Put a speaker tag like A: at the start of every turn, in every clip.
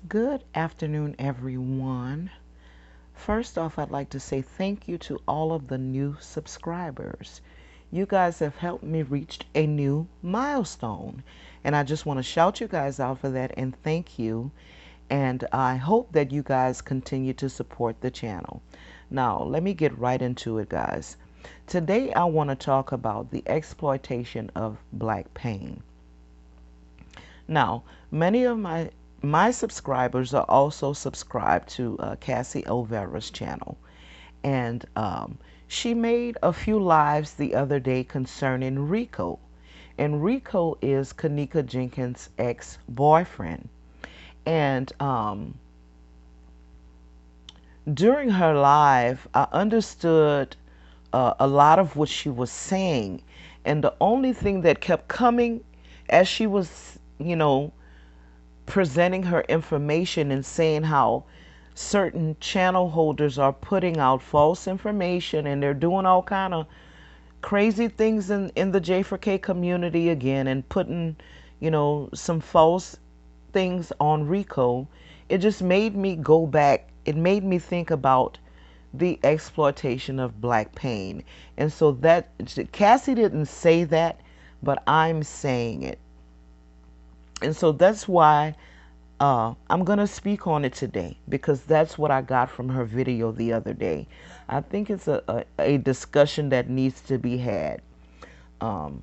A: Good afternoon, everyone. First off, I'd like to say thank you to all of the new subscribers. You guys have helped me reach a new milestone, and I just want to shout you guys out for that and thank you. And I hope that you guys continue to support the channel. Now, let me get right into it, guys. Today, I want to talk about the exploitation of black pain. Now, many of my subscribers are also subscribed to Cassie Olvera's channel, and she made a few lives the other day concerning Rico, and Rico is Kanika Jenkins' ex-boyfriend, and during her live, I understood a lot of what she was saying, and the only thing that kept coming as she was, presenting her information and saying how certain channel holders are putting out false information and they're doing all kind of crazy things in the J4K community again and putting, some false things on Rico. It just made me go back. It made me think about the exploitation of black pain. And so that Cassie didn't say that, but I'm saying it. And so that's why I'm going to speak on it today, because that's what I got from her video the other day. I think it's a discussion that needs to be had. But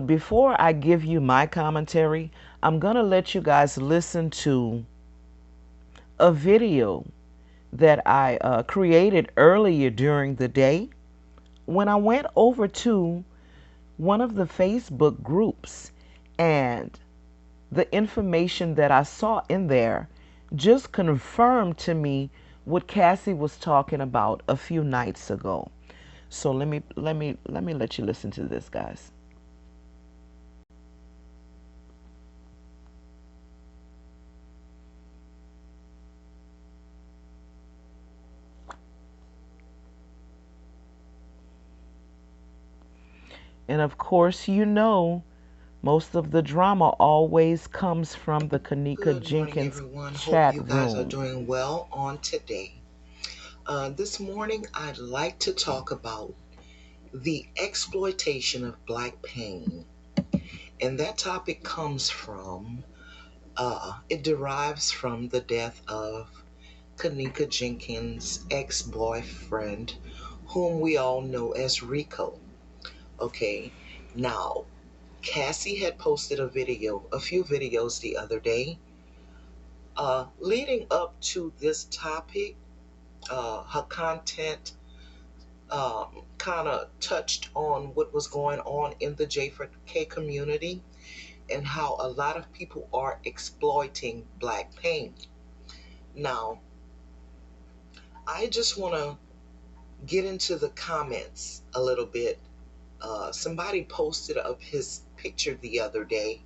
A: before I give you my commentary, I'm going to let you guys listen to a video that I created earlier during the day when I went over to one of the Facebook groups, and the information that I saw in there just confirmed to me what Cassie was talking about a few nights ago. So let you listen to this, guys. And of course, most of the drama always comes from the Kanika
B: Good morning,
A: Jenkins
B: everyone.
A: chat
B: Hope you guys are
A: room.
B: doing well on today. This morning, I'd like to talk about the exploitation of black pain. And that topic it derives from the death of Kanika Jenkins' ex boyfriend, whom we all know as Rico. Okay, now, Cassie had posted a few videos the other day, leading up to this topic. Her content kind of touched on what was going on in the J4K community and how a lot of people are exploiting black pain. Now, I just want to get into the comments a little bit. Somebody posted up his picture the other day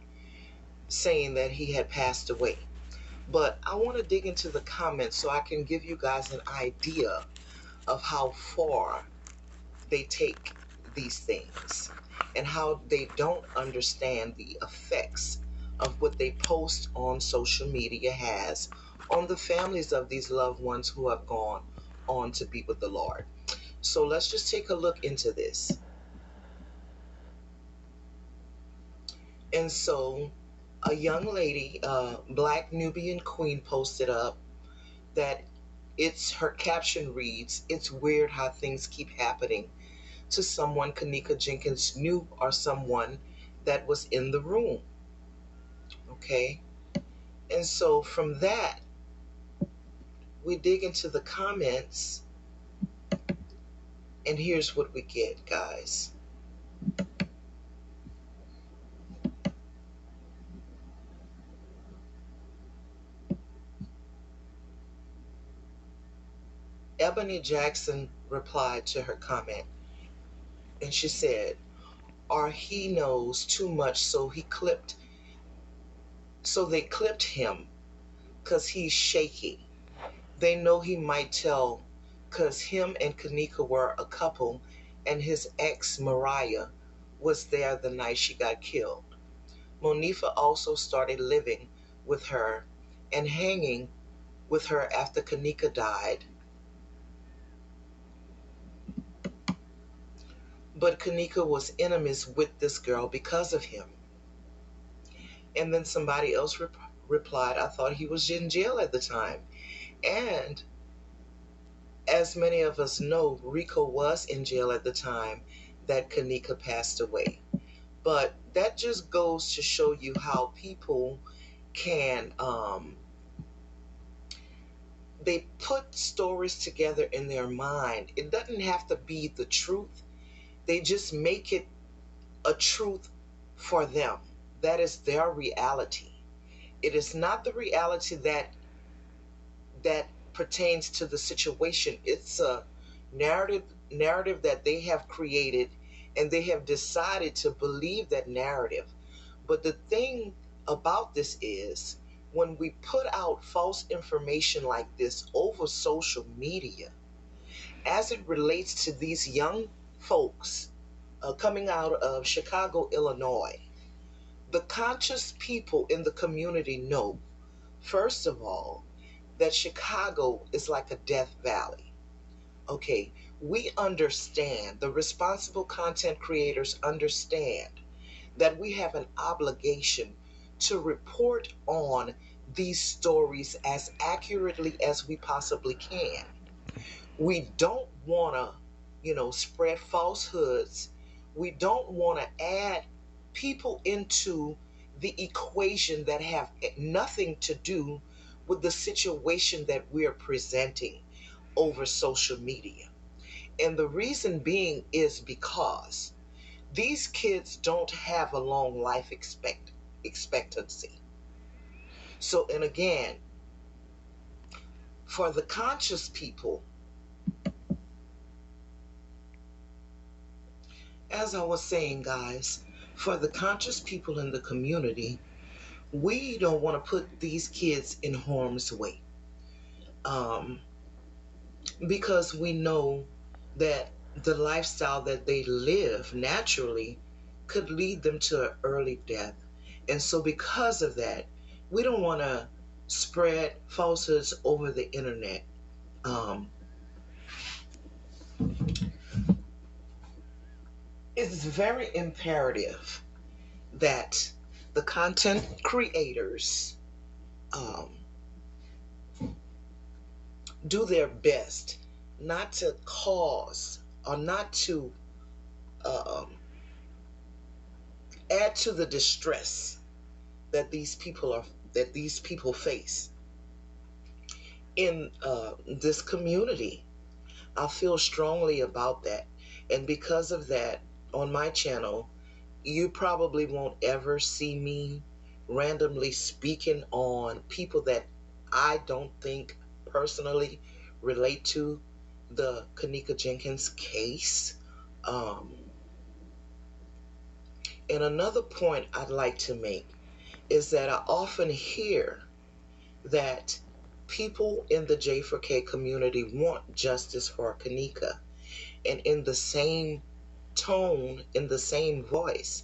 B: saying that he had passed away. But I want to dig into the comments so I can give you guys an idea of how far they take these things and how they don't understand the effects of what they post on social media has on the families of these loved ones who have gone on to be with the Lord. So let's just take a look into this. And so a young lady, Black Nubian Queen, posted up that her caption reads, "It's weird how things keep happening to someone Kanika Jenkins knew or someone that was in the room." Okay. And so from that, we dig into the comments, and here's what we get, guys. Ebony Jackson replied to her comment, and she said, "Or he knows too much, so they clipped him, 'cause he's shaky. They know he might tell, 'cause him and Kanika were a couple, and his ex, Mariah, was there the night she got killed. Monifa also started living with her and hanging with her after Kanika died. But Kanika was enemies with this girl because of him. And then somebody else replied, I thought he was in jail at the time. And as many of us know, Rico was in jail at the time that Kanika passed away. But that just goes to show you how people can they put stories together in their mind. It doesn't have to be the truth. They just make it a truth for them. That is their reality. It is not the reality that pertains to the situation. It's a narrative that they have created, and they have decided to believe that narrative. But the thing about this is, when we put out false information like this over social media, as it relates to these young folks coming out of Chicago, Illinois, the conscious people in the community know, first of all, that Chicago is like a death valley. Okay, we understand, the responsible content creators understand that we have an obligation to report on these stories as accurately as we possibly can. We don't want to, spread falsehoods. We don't want to add people into the equation that have nothing to do with the situation that we're presenting over social media. And the reason being is because these kids don't have a long life expectancy. So, and again, for the conscious people, as I was saying, guys, for the conscious people in the community, we don't want to put these kids in harm's way, um, because we know that the lifestyle that they live naturally could lead them to an early death. And so, because of that, we don't want to spread falsehoods over the internet. Um, it's very imperative that the content creators um, do their best not to cause or not to um, add to the distress that these people face in this community. I feel strongly about that, and because of that, on my channel, you probably won't ever see me randomly speaking on people that I don't think personally relate to the Kanika Jenkins case. Um, and another point I'd like to make is that I often hear that people in the J4K community want justice for Kanika. And in the same tone, in the same voice,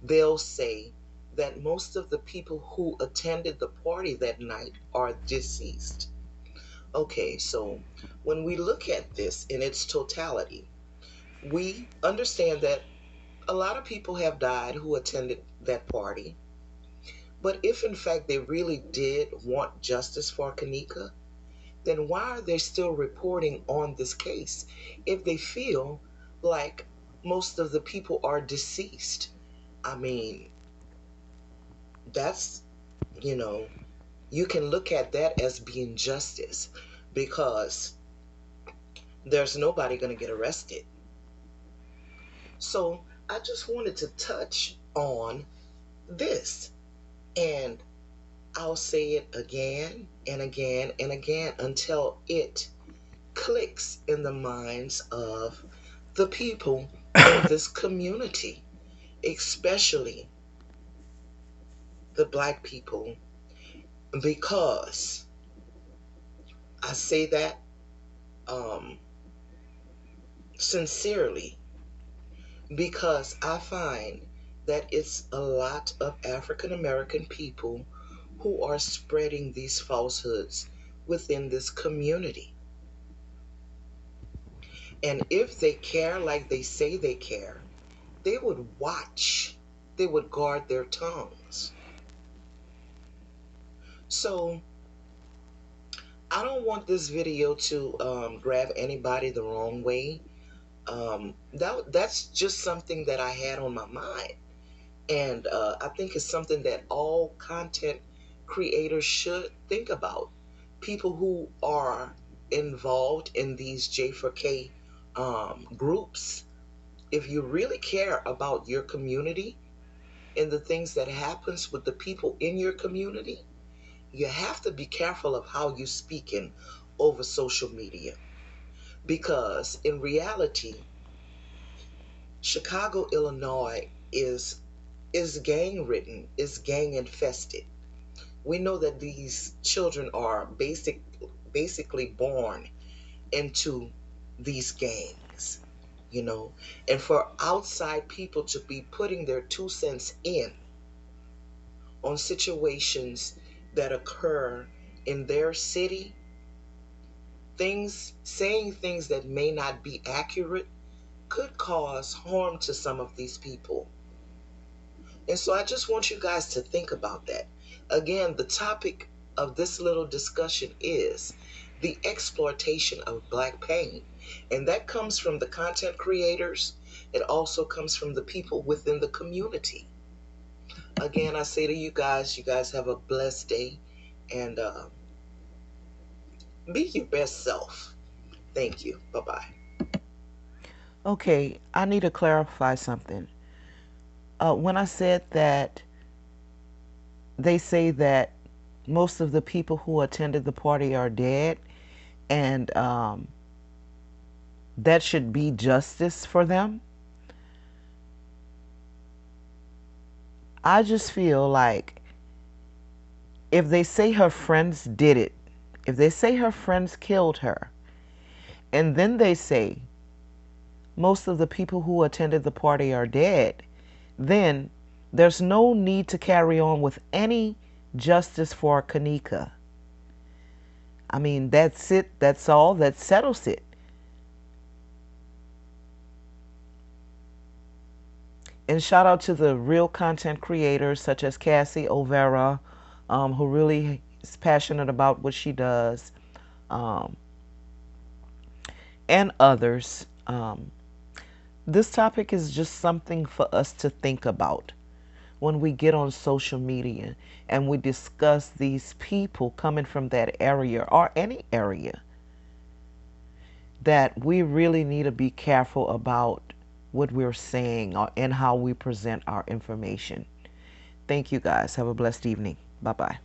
B: they'll say that most of the people who attended the party that night are deceased. Okay, so when we look at this in its totality, we understand that a lot of people have died who attended that party. But if in fact they really did want justice for Kanika, then why are they still reporting on this case if they feel like most of the people are deceased? I mean, that's, you know, you can look at that as being justice, because there's nobody going to get arrested. So I just wanted to touch on this, and I'll say it again and again and again until it clicks in the minds of the people in this community, especially the Black people, because I say that um, sincerely, because I find that it's a lot of African American people who are spreading these falsehoods within this community. And if they care like they say they care, they would watch, they would guard their tongues. So I don't want this video to grab anybody the wrong way. That's just something that I had on my mind. And I think it's something that all content creators should think about. People who are involved in these J4K groups, if you really care about your community and the things that happens with the people in your community, you have to be careful of how you speaking over social media. Because in reality, Chicago, Illinois is gang ridden, is gang infested. We know that these children are basically born into these gangs, you know, and for outside people to be putting their 2 cents in on situations that occur in their city, things saying things that may not be accurate could cause harm to some of these people. And so I just want you guys to think about that. Again, the topic of this little discussion is the exploitation of Black pain. And that comes from the content creators. It also comes from the people within the community. Again, I say to you guys have a blessed day and be your best self. Thank you. Bye bye.
A: Okay, I need to clarify something. When I said that they say that most of the people who attended the party are dead, and that should be justice for them, I just feel like if they say her friends did it, if they say her friends killed her, and then they say most of the people who attended the party are dead, then there's no need to carry on with any justice for Kanika. I mean, that's it. That's all. That settles it. And shout out to the real content creators such as Cassie Overa, who really is passionate about what she does, um, and others. This topic is just something for us to think about when we get on social media and we discuss these people coming from that area or any area, that we really need to be careful about what we're saying and how we present our information. Thank you guys. Have a blessed evening. Bye bye.